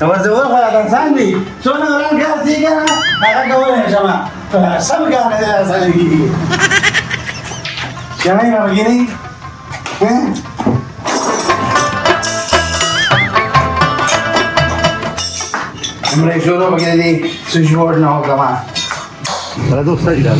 ورزول خلاص سامي شو انا وران كان تيجا انا قولي يا جماعه سامي كان يا سامي جماعه ما بيجيني हमरे शोरों वगैरह दी स्विच बोर्ड ना होगा वहाँ अरे दोस्त सही डाल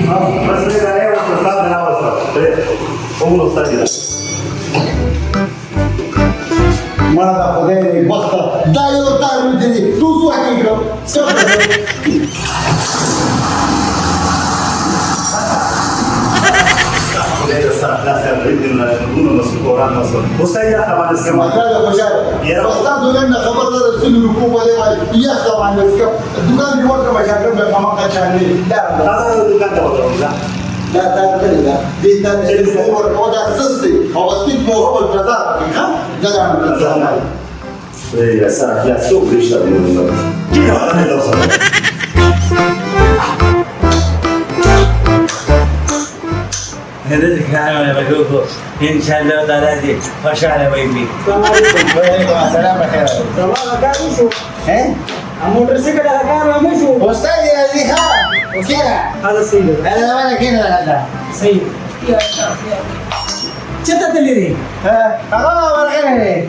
हाँ बस ले रहे हैं वो साथ ना वो साथ वो लोग सही डाल मला दाखवते बघता दायो तारू दिली तू तू आकी कर مستعد طبعا السماء هذا مشاكل يا رب. استاذ لنا خبر السن الركوب ولا يا طبعا الدكان اللي ورا مشاكل بما كان لا هذا الدكان ده لا دي تاني هو ده اساسي هو بس هو البازار ده يعني يا سلام يا سوق ليش كده انا لو هذا الكلام أنا بشوفه إن شاء الله تعالى خش على بيتي. وعليكم السلام بخير والله كان شو ايه الموتوسيكل هذا كان ما شو استاذ يا زيخا وكذا هذا سيد انا وانا كده هذا سيد كتا تلري ها انا ورغني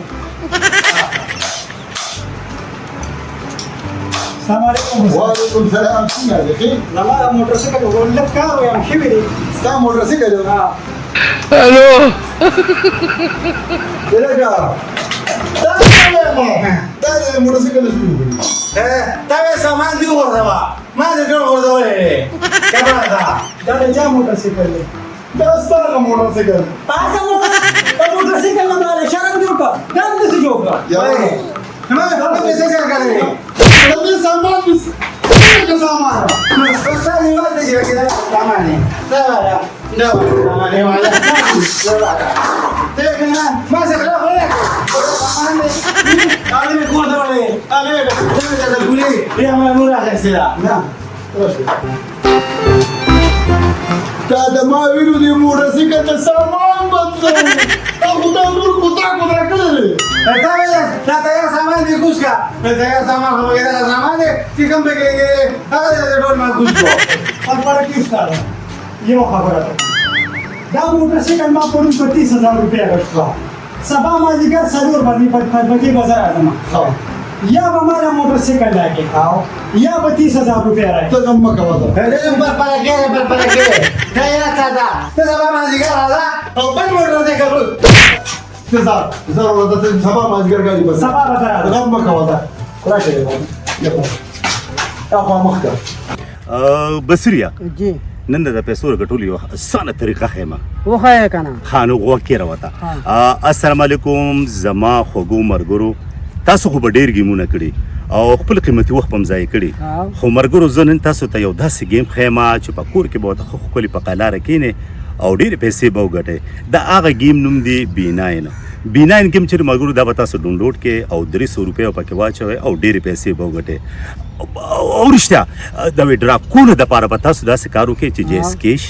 السلام عليكم وعليكم السلام يا زيخي لما الموتوسيكل يقول لك كار ويمشي بدي استاذ موتوسيكل الو Legal. Tá, tá, motorcycle tá saman di gorda ba. Ma de gorda ba le. Cabrada. ده جا موتوسيكل Da sta motorcycle. पास मोटरसाइकिल ना मारे शर्म क्यों का दंड से क्यों का Ya. Ma de पैसे क्या कर रहे? जल्दी सामान के सामान. उसका नहीं बात है कि सामान है. सामान. No, सामान है वाला. देखना ما से खराब हो रहा सामान है. आले में कौन दबा ले? आले में जल्दी गुली. ये हमारा मुरा है सिरा. ना. دا ما ویلو دی موټرسایکل ته سامان بدلو او دا نور کوتا کړل دا تیار سامان دی کوس کا تیار سامان هو گیا سامان دی چې کوم به کې هغه د ډول ما کوس کو और पर किस का ये वो खबर है दा मोटरसाइकिल में पड़ूं 35000 रुपया खर्चा सबा माजिगर सरूर बनी पर बजे बाजार आजमा या हमारा मोटरसाइकिल लाके आओ या 35000 रुपया रहे ته کوم کوا ده دې پر کې دا یا ساده ته سبا ما دي ګراله او بل موټرسایکل ته ضرورت ته سبا ما دي ګرګالي بس सबा बाजार کوم کوا ده راشه اخو مخته بصريا جی نن د پیسو غټول یو اسانه طریقه خیمه وخایا کنه خانو غوکې راوته السلام علیکم زما خوګو مرګرو تاسو خو ډیر گیمونه کړی او خپل قیمتي وخت هم ځای کړی خو مرګرو زنن تاسو ته یو داسې گیم خیمه چې په کور کې به خو خپل په قلاره کینې او ډیر پیسې به وګټي دا هغه گیم نوم دی بیناین بیناین گیم چې مرګرو دا به تاسو ډاونلوډ کې او 300 روپیا پکې واچوي او ډیر پیسې به وګټي او رښتیا دا وډرا کول د پاره به تاسو داسې کارو کې چې جیس کیش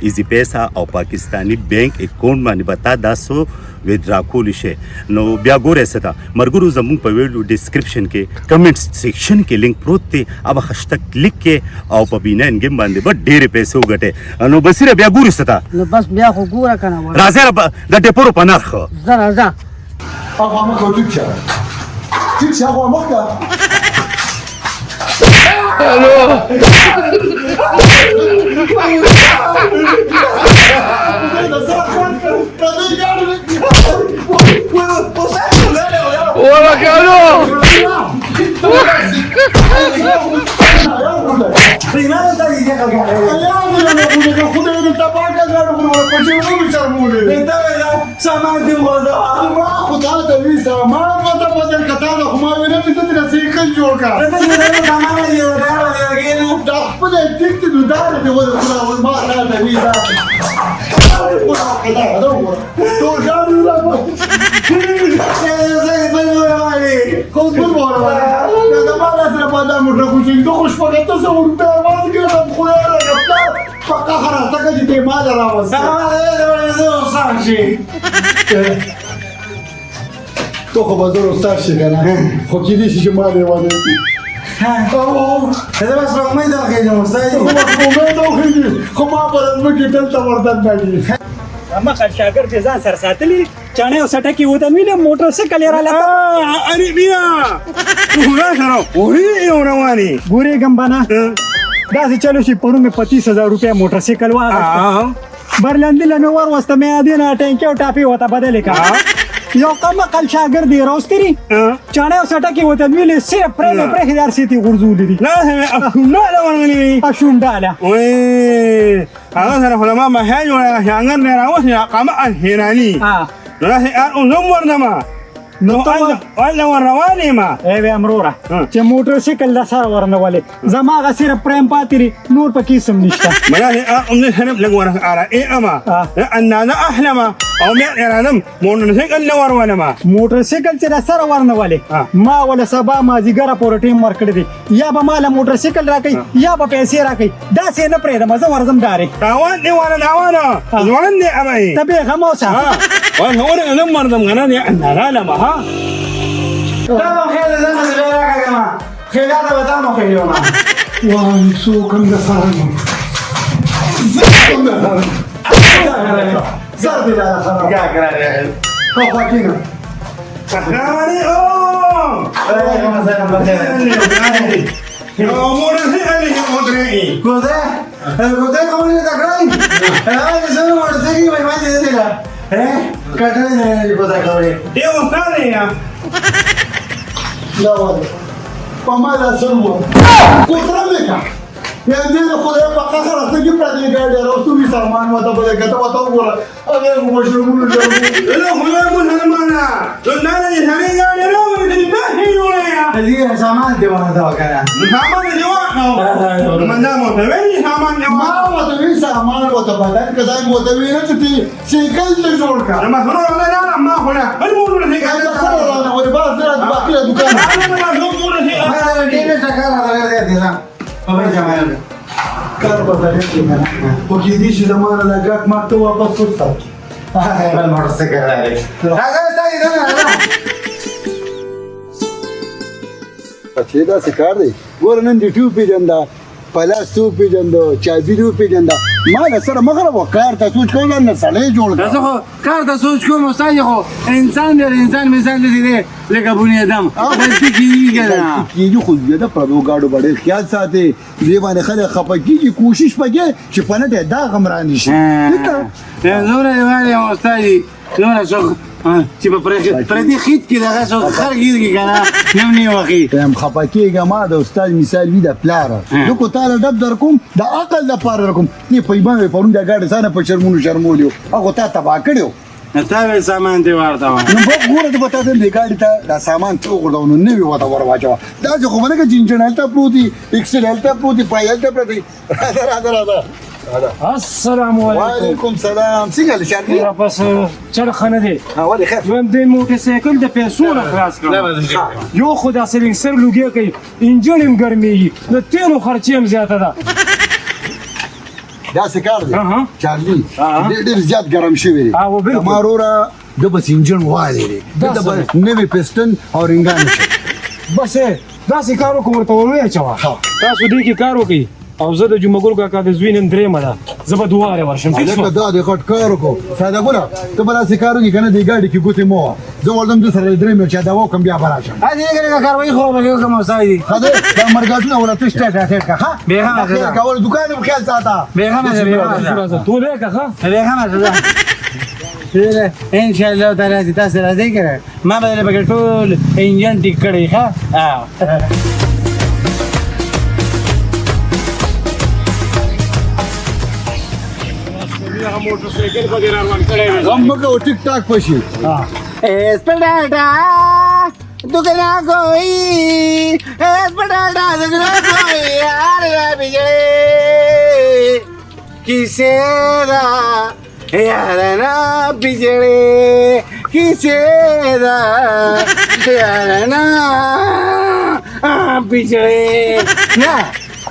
ایزی پیسا او پاکستانی بینک اکاؤنٹ باندې بتا داسو ویدرا کول شي نو بیا ګورئ ستا مرګرو زموږ په ویډیو ډسکرپشن کې کمنټ سیکشن کې لینک پروت دی او هشتګ کلیک کې او په بیناین گیم باندې به ډېر پیسې وګټي نو بصیره بیا ګورئ ستا نو بس بیا خو ګوره کنه راځه د ډیپورو په نرخ زرا زرا اخو مخته تیک اخو مخته والله كانوا Primero está diciendo que سامان دی غوډه ما خدای ته وی سامان مته بدل کته نو ما وینم چې تاسو سیکل جوړ کا ته دې سامان دی ورته دا خپل ټیک ته دودار دی ورته ما ته وی دا تو ځانو لا کو ګور وره دا ما سره په دا موټر کوچې دوه خوش پکې تاسو ورته واځ ګرځم خو یا پکا خرا تک دې ما راوځه دا زه سانشي تو خو به زه استاد شي که نه خو کېدای شي چې ما لیوانه زه بس په امید راخېږم استاد خو امید وخېږي خو ما به د ځمکې دلته وردن ما خل شاګرد دې ځان سره ساتلي چاڼې او سټکې وته مینه موټر سایکل یې راله ارې بیا روغه سره وې یو رواني ګورې ګمبانا داسې چلو شي پرون مې 25,000 روپیا موټر سایکل واغسته برلندې له مې ور وسته مې ادینه ټینکي او ټاپي وته بدلې کا یو کم عقل شاګرد دی راوستري چاڼې او سټکې وته مینه صرف پرې هزار سيتي غرزولې دي نه دا ورغلي اشونډاله وې هغه سره علماء ما هي ولا هنګر نه راوځي قامه هیرانی راځي ان ورنما نو ولا رواني ما ای امروره چې موټر سایکل لا سره ورنولې زما غ صرف پریم پاتري نور پکې سم نشته مله ان هنم لګور على اي اما ان انا احلم او مې ارادم موټر سایکل نه ورونه ما موټر سایکل چې سره ورنولې ما ولا سبا ما زیګره پور ټیم ورکړې دي یا به مال موټر سایکل راکې یا به پیسې راکې دا څه نه پرې د مزه ورزم داري تاوان دی وانا ځوان دی امي تبه غموسه وای هو انا مردم غنا دي ان لا لا ما دا خیر زنه زړه راکاګما خیلا دا وتا مو خیلو ما وای څو کوم د سره زه دې دا سره يا كرا خو پکینه رواني او اے مثلا بده موټر سایکل یې موټرې ګوده کومه دا کړای هغه زما موټر سایکل په باندې دی لا کټه نه ګوده کوي دی وستانه یا لا وای په ما دا سمو کوتره مې کا یا دې خو دې په قصر راځي کې پاتې ګاډي راوستو می سامان وته بل کته وته وګوره هغه مشروبونه جوړو له هو مسلمانا دنیا دې سړي ګاډي راوړي دې نه هیوړیا دې سامان دی ونه دا وکړه سامان دی واخو مندا مو ته وی سامان دی ما وته وی سامان وته بدل کدای مو ته وی نه چې سایکل ته جوړ کا ما سره نه ما خو نه بل موټر سایکل دا سره روانه وای با سره باقي دکان ما موټر سایکل دې څه کار راغلی دی ځان په جمال کار بدل کړي او کې دې چې زمانه دا ګټ ما ته واپس ورساو بل موټر سایکل راغلی هغه ستاسو نه چې دا څه کار دی ګور نن دې ټیو پیجندا پلاس تو پیجندو چابي دو پیجندا ما نه سره مغرب وکړ ته سوچ کوم نه سړی جوړ زه خو کار ته سوچ کوم استاد خو انسان دی انسان مثال دی لکه بني ادم غلطي کیږي کنه کیږي خو دې د پردو گاډو باندې خیال ساتي دې باندې خلک خپکیږي کوشش پکې چې پنټه دا غمران شي زه نه استاد نو څو چې په پردي خېت کې دغه څو خرګيږي کنه نو نه وخی هم خپکیږه ما د استاد مثال وی د پلار نو کو تعالی دب در کوم د عقل د پاره کوم تی په ایبان پرون د گاډي سره په شرمولیو هغه تا تبا کړو تا سامان دی ورته نو په ګوره د پتا د ګاډي ته دا سامان څو غوډاونو نه وی وته ور واچو دا څه خو باندې جنجن هلته پروتي اکسل هلته پروتي پای هلته پروتي راځه السلام علیکم وعلیکم سلام څنګه لشاري را پس چل خنه دی ولی خیر ویم د موټر سایکل د پیسو نه خلاص کړم یو خدا سرینګ سر لوګي کوي انجن هم ګرمي د تیلو خرچې هم زیاته ده دا څه کار دی چارلی ډېر زیات ګرم شوی دی او بالکل مارورا د بس انجن وایي دی د نوی پستن او رنګان بس دا څه کارو کوم ته ولوي چوا تاسو دې کې کار وکي او زه د جمعګل کاکا د زوینم درې مده زه به دواره ورشم لکه دا د غټ کار کو ساده ګوره ته بل څه کارو کې کنه دی ګاډي کې ګوتې مو زه ولدم د سره درې مې چې دا وکم بیا براشم ا دې کې کاروي خو به کوم اوسای خدای دا مرګاتونه ولته شته کا ها به هم کول دکان په خیال ساته به هم ته له کا به هم ان شاء الله تعالی تاسو راځي کړه ما به له ټول انجن ټیک کړی ها موټر سایکل په دې روان کړی هم مګه ټیک ټاک پشي اسپډاډا دغنا کوئی اسپډاډا دغنا کوئی یار بجے کیسے دا یار نا بجڑے کیسے دا یار نا بجڑے نا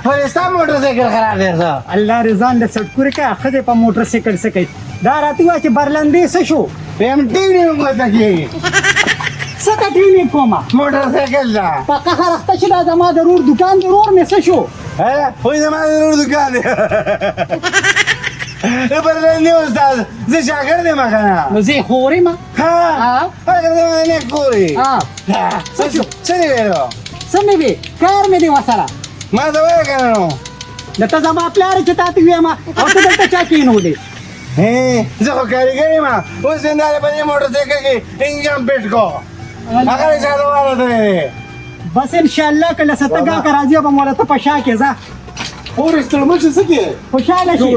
فرستا موټر سایکل خراب دی الله رضوان د سټکوري کا خدای په موټر سایکل سکی دا راته وا چې برلندې څه شو پم ټي نه وته کی سكتيني كوما موتورسيكل ده بقى خرجت شي ده ما ضرور دكان ضرور مسشو ها هو اذا ما ضروري دكاني برليني استاذ زي شاكرني مكانها زي خوري ما ها هذا انا كوري سني له سمي بي كار مي دي وسرا ما دوي كانوا دته زما پلار چتا تی ما او ته دلته چا کینو دي ايه زه خو کاریګری ما اوس نه په موټرسایکل کې انجن پټ کو هغه چالو واره بس ان شاء الله کله ستګه کا راځي به مولا ته پشا کې ځه اور استلمش سكي خوشاله شي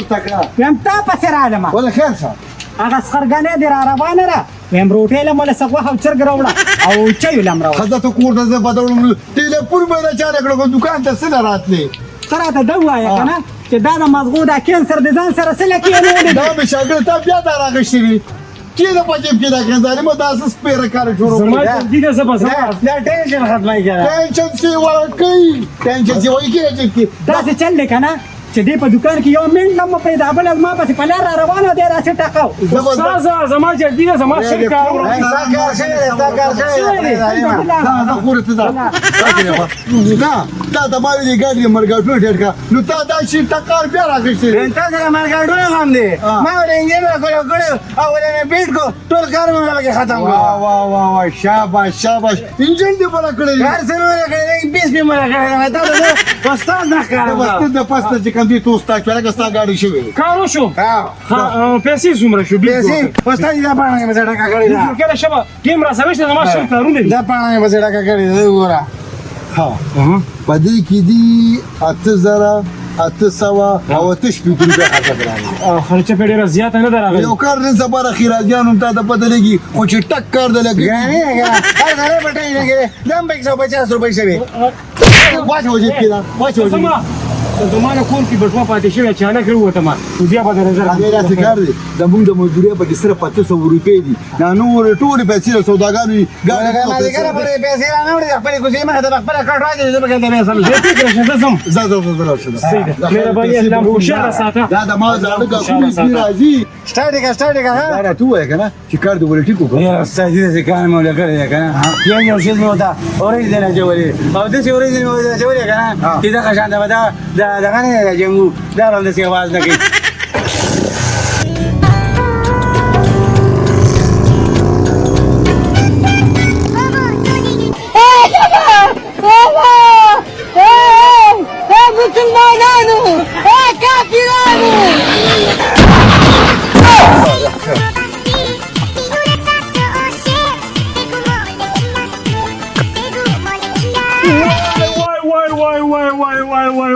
یم تا پسې رااله ولا خير صار هغه سخرګانې دی را روانه را یم روټېله مولا سغه او چرګ راوړه او چایو لم راوړه خزه کور ته بدلون ټلیفون به چا کړو دکان ته سره راتلې ترا ته دا وایا کنه چې دا د مزغو دا کینسر د ځان سره سره کېنو دا به شاګرد ته بیا دا راغشتي کله پچې کې دا کنځاري مو تاسو سپیر کار جوړو زما دې زبر دا ټینشن ختمای کړه ټینشن سی ورکې ټینشن سی وایي کې دا څه چل کنه چې دې په دکان کې یو منټ نه پیدا بل ما پسې په لار را روانه دی راځي ټاکاو استاد زما جلدی زما شي کار دا خور ته دا دا ما وی ګاډي مرګاټو ټټ کا نو تا دا شي ټکار بیا راغشتي انت سره مرګاډو هم دی ما ولې انجن کړو او ولې بیت کو ټول کار مې لګي ختم واه شاباش شاباش انجن دې بلا کړی کار سره کړی 20 به مړ کړی دا استاد نه کار واست د پاسته چې کوم دي تو ستا کړه ستا ګاډي شوی کارو شو پیسې څومره شو پیسې استاد دا باندې مزه ډکا کړی دا کله شبا ټیم را سره شته ما شي کارونه دا باندې مزه ډکا کړی دا وګوره ها پدې کې دي 8000 800 او تش پیټر به حساب راغلی خرچه په ډیره زیاته نه دراغلی یو کار نه زبر خیراجان هم ته د بدلېږي خو چې ټک کار د لګي غني هر غره پټای نه کړي دم 150 روپۍ شوی واچو چې کیدا واچو سما زمانه کور کې بټوا پاتې شوی اچانک وروته ما بیا به درځه هغه راځي کار دی د موږ د مزدوري په کې صرف 500 روپۍ دي نه نور ټول پیسې سوداګانو ګاډي ما دې کړه پرې پیسې نه وړي خپل کوزي ما ته خپل کټ راځي زه به کې به سم دې کې سم زه مهرباني الله خوشاله ساته دا د ما ځړګه کوم راځي سټارټ کا دا تو وای کنه چې کار دی ولټی کو یا استاد دې کار مو لګره کنه یو شی مو دا اورې دې نه جوړي او دې اورې دې مو دا جوړي کنه چې دا شان دا غنه جنگو دا باندې څه आवाज نه کوي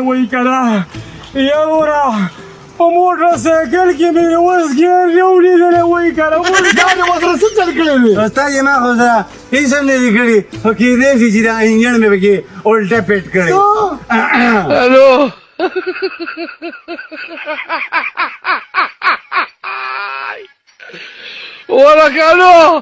وای کنه یورا په موټر سایکل کې مې اوس ګیر یو لیدل وای کنه دا د مدرسې چل کړی استاد یې ما خو دا هیڅ هم نه کړی خو کې دې چې دا انجن مې پکې الټا پیټ کړی الو ولا كانوا